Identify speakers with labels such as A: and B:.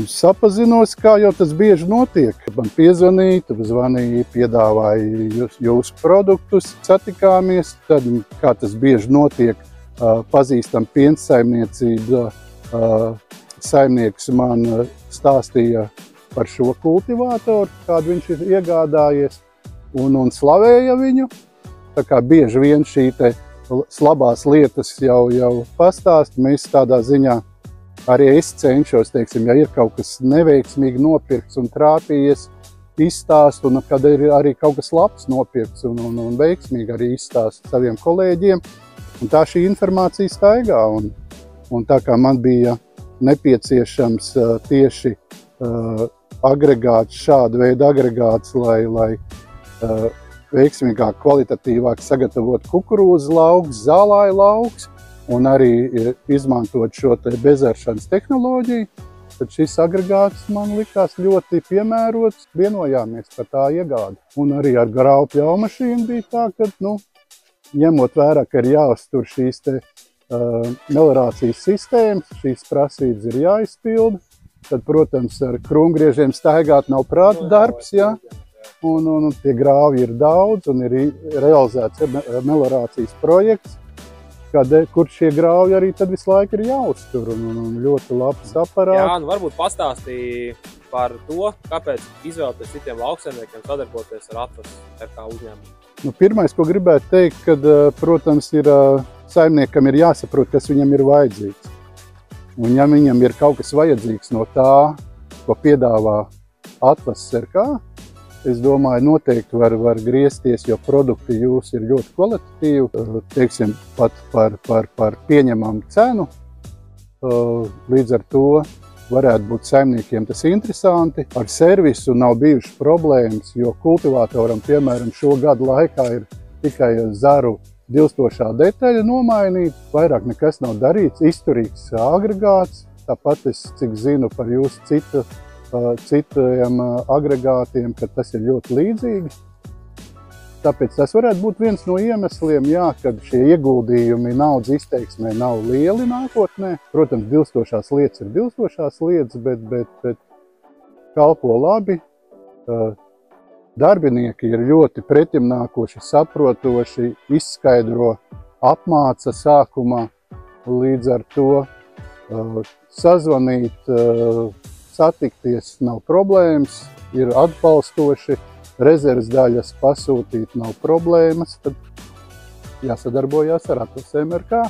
A: Sapazinos, kā jau tas bieži notiek. Man piezvanīja, tu zvanīja, piedāvāja jūsu produktus, satikāmies. Tad, kā tas bieži notiek, pazīstam piensaimniecība, saimnieks man stāstīja par šo kultivātoru, kādu viņš ir iegādājies, un slavēja viņu. Tā kā bieži vien šī te labās lietas jau pastāst, mēs tādā ziņā arī es cenšos, teiksim, ja ir kaut kas neveiksmīgi nopirkts un trāpījies, izstāst, un kad ir arī kaut kas labs nopirkts un veiksmīgi arī izstāst saviem kolēģiem. Un tā šī informācija staigā, un tā kā man bija nepieciešams tieši agregāts, šāda veida agregāts, lai veiksmīgāk, kvalitatīvāk sagatavot kukurūzas lauks, zālāja lauks un arī izmantot šo te bezaršanas tehnoloģiju, tad šis agregāts man likās ļoti piemērots, vienojāmies par tā iegādi. Un arī ar graudu pļaumašīnu bija tā, ka, ņemot vērā, ka ir jāuztur šīs te meliorācijas sistēmas, šīs prasības ir jāizpilda, tad, protams, ar krūmgriežiem staigāt nav prāta darbs, jā. Un tie grāvi ir daudz un ir realizēts meliorācijas projekts, kur šie grāvi arī tad visu laiku ir jāuztur un ļoti labs aparāts.
B: Jā, varbūt pastāstīja par to, kāpēc izvēlēties citiem lauksaimniekiem sadarboties ar Atlas RK uzņēmumu.
A: Pirmais, ko gribētu teikt, kad, protams, saimniekam ir jāsaprot, kas viņam ir vajadzīgs. Un ja viņam ir kaut kas vajadzīgs no tā, ko piedāvā Atlas RK, es domāju, noteikti var griezties, jo produkti jūs ir ļoti kvalitatīvi, teiksim, pat par pieņemamu cenu. Līdz ar to varētu būt saimniekiem tas interesanti. Ar servisu nav bijušas problēmas, jo kultivātoram, piemēram, šo gadu laikā ir tikai zaru dilstošā detaļa nomainīta, vairāk nekas nav darīts, izturīgs agregāts. Tāpat es, cik zinu par jūsu citiem agregātiem, ka tas ir ļoti līdzīgi. Tāpēc tas varētu būt viens no iemesliem, jā, kad šie ieguldījumi naudas izteiksmē nav lieli nākotnē. Protams, dilstošās lietas ir dilstošās lietas, bet kalpo labi. Darbinieki ir ļoti pretimnākoši, saprotoši, izskaidro, apmāca sākumā. Līdz ar to sazvanīt, satikties nav problēmas, ir atbalstoši, rezerves daļas pasūtīt nav problēmas, tad jāsadarbojās ar Atlas RK.